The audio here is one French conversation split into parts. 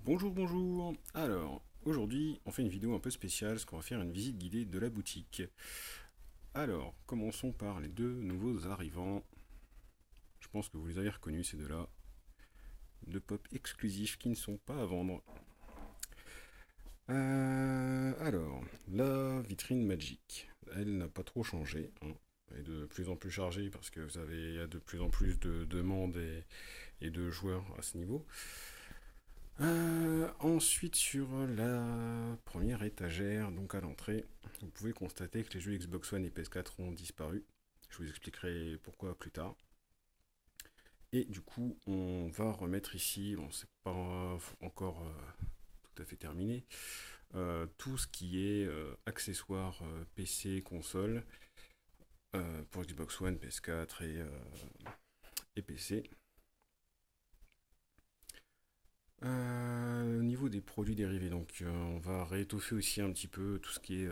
Bonjour, bonjour. Alors, aujourd'hui, on fait une vidéo un peu spéciale, parce qu'on va faire une visite guidée de la boutique. Alors, commençons par les deux nouveaux arrivants. Je pense que vous les avez reconnus, ces deux-là. Deux pop exclusifs qui ne sont pas à vendre. Alors, la vitrine Magic, elle n'a pas trop changé, hein. Elle est de plus en plus chargée parce que il y a de plus en plus de demandes et de joueurs à ce niveau. Ensuite, sur la première étagère, donc à l'entrée, vous pouvez constater que les jeux Xbox One et PS4 ont disparu. Je vous expliquerai pourquoi plus tard. Et du coup, on va remettre ici, bon, c'est pas encore tout à fait terminé, tout ce qui est accessoires PC, console, pour Xbox One, PS4 et PC. Au niveau des produits dérivés, donc on va réétoffer aussi un petit peu tout ce qui est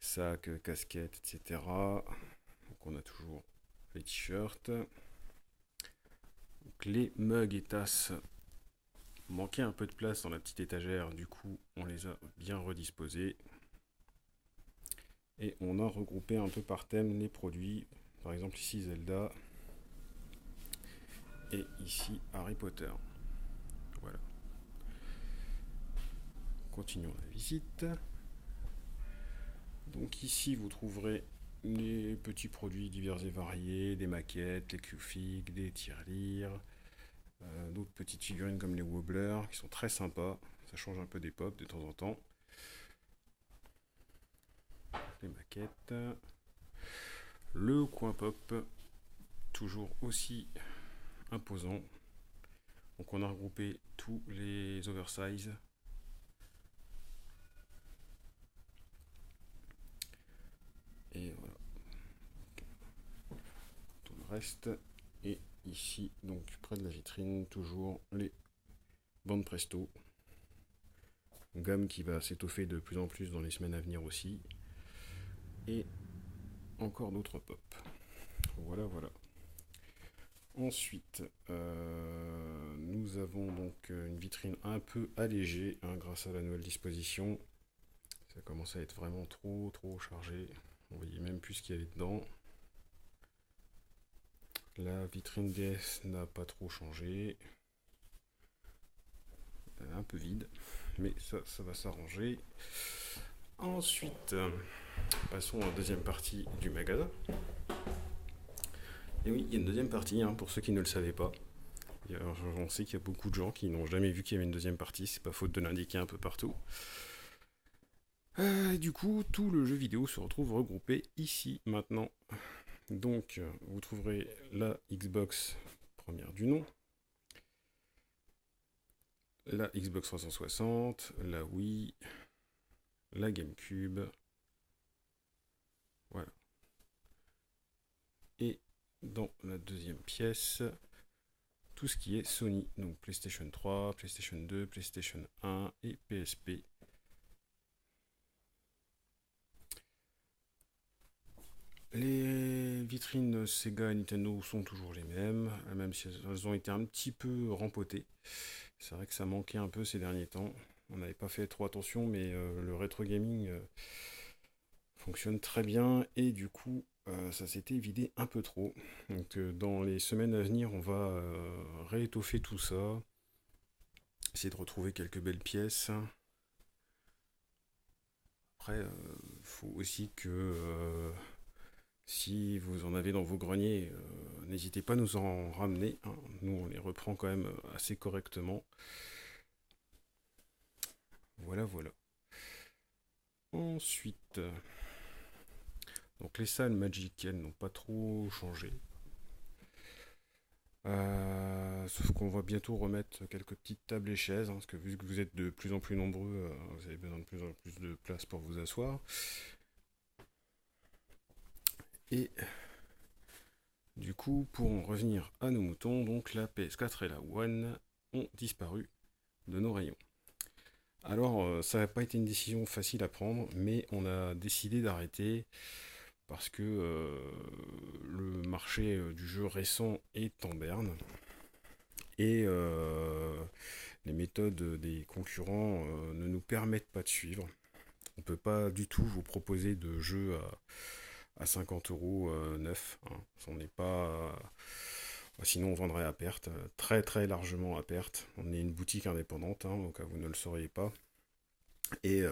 sacs, casquettes, etc. Donc on a toujours les t-shirts. Donc les mugs et tasses manquaient un peu de place dans la petite étagère, du coup on les a bien redisposés. Et on a regroupé un peu par thème les produits. Par exemple ici Zelda et ici Harry Potter. Voilà. Continuons la visite. Donc ici vous trouverez les petits produits divers et variés, des maquettes, les Q-Fig, des tirelires, d'autres petites figurines comme les Wobblers qui sont très sympas. Ça change un peu des pop de temps en temps. Les maquettes. Le coin pop, toujours aussi imposant. Donc on a regroupé tous les oversize. Et voilà, tout le reste. Et ici, donc près de la vitrine, toujours les bandes presto. Gamme qui va s'étoffer de plus en plus dans les semaines à venir aussi. Et encore d'autres pop. Voilà, voilà. Ensuite, nous avons donc une vitrine un peu allégée, hein, grâce à la nouvelle disposition. Ça commence à être vraiment trop chargé. On voyait même plus ce qu'il y avait dedans. La vitrine DS n'a pas trop changé. Elle est un peu vide, mais ça va s'arranger. Ensuite, passons à la deuxième partie du magasin. Et oui, il y a une deuxième partie, hein, pour ceux qui ne le savaient pas. On sait qu'il y a beaucoup de gens qui n'ont jamais vu qu'il y avait une deuxième partie, c'est pas faute de l'indiquer un peu partout. Du coup, tout le jeu vidéo se retrouve regroupé ici maintenant. Donc, vous trouverez la Xbox première du nom, la Xbox 360, la Wii, la GameCube, voilà. Et dans la deuxième pièce, tout ce qui est Sony, donc PlayStation 3, PlayStation 2, PlayStation 1 et PSP. Les vitrines Sega et Nintendo sont toujours les mêmes, même si elles ont été un petit peu rempotées. C'est vrai que ça manquait un peu ces derniers temps. On n'avait pas fait trop attention, mais le rétro gaming fonctionne très bien et du coup, ça s'était vidé un peu trop. Donc, dans les semaines à venir, on va réétoffer tout ça, essayer de retrouver quelques belles pièces. Après, il faut aussi que si vous en avez dans vos greniers, n'hésitez pas à nous en ramener, hein. Nous, on les reprend quand même assez correctement. Voilà, voilà. Ensuite, donc les salles Magic, elles n'ont pas trop changé. Sauf qu'on va bientôt remettre quelques petites tables et chaises, hein, parce que vu que vous êtes de plus en plus nombreux, vous avez besoin de plus en plus de place pour vous asseoir. Et du coup, pour en revenir à nos moutons, donc la PS4 et la One ont disparu de nos rayons. Alors, ça n'a pas été une décision facile à prendre, mais on a décidé d'arrêter parce que le marché du jeu récent est en berne Et les méthodes des concurrents ne nous permettent pas de suivre. On ne peut pas du tout vous proposer de jeux à 50 euros neuf, hein. On n'est pas. Sinon, on vendrait à perte, très très largement à perte. On est une boutique indépendante, hein, au cas où vous ne le sauriez pas. Et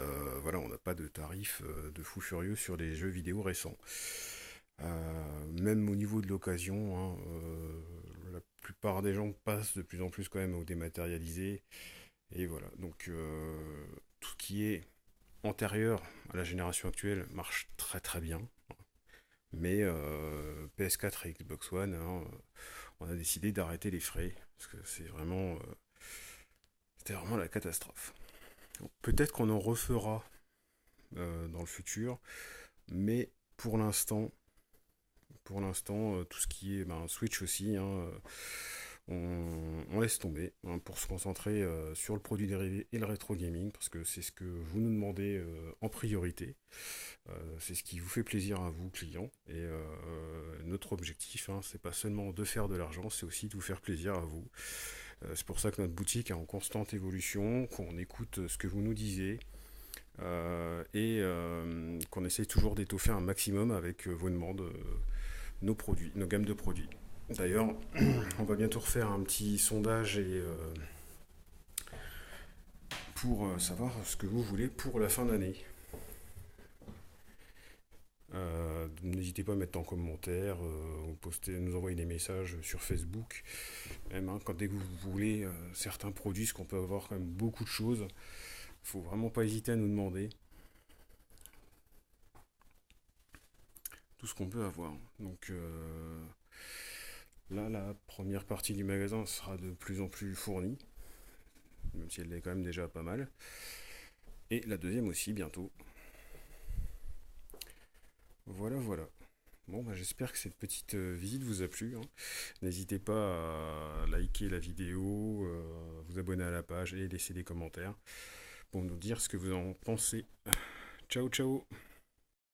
voilà, on n'a pas de tarif de fou furieux sur les jeux vidéo récents. Même au niveau de l'occasion, hein, la plupart des gens passent de plus en plus quand même au dématérialisé. Et voilà, donc tout ce qui est antérieur à la génération actuelle marche très très bien. Mais PS4 et Xbox One, hein, on a décidé d'arrêter les frais. Parce que c'était vraiment la catastrophe. Donc, peut-être qu'on en refera dans le futur. Mais pour l'instant, tout ce qui est Switch aussi, hein, on laisse tomber, hein, pour se concentrer sur le produit dérivé et le rétro gaming, parce que c'est ce que vous nous demandez en priorité. C'est ce qui vous fait plaisir à vous, clients. Et notre objectif, hein, c'est pas seulement de faire de l'argent, c'est aussi de vous faire plaisir à vous. C'est pour ça que notre boutique est en constante évolution, qu'on écoute ce que vous nous disiez. Et qu'on essaye toujours d'étoffer un maximum avec vos demandes, nos produits, nos gammes de produits. D'ailleurs, on va bientôt refaire un petit sondage et pour savoir ce que vous voulez pour la fin d'année. N'hésitez pas à mettre en commentaire, ou poster, nous envoyer des messages sur Facebook. Même, hein, dès que vous voulez certains produits, parce qu'on peut avoir quand même beaucoup de choses. Faut vraiment pas hésiter à nous demander tout ce qu'on peut avoir. Donc là, la première partie du magasin sera de plus en plus fournie, même si elle est quand même déjà pas mal. Et la deuxième aussi bientôt. Voilà, voilà. Bon, bah, j'espère que cette petite visite vous a plu, hein. N'hésitez pas à liker la vidéo, vous abonner à la page et laisser des commentaires pour nous dire ce que vous en pensez. Ciao, ciao!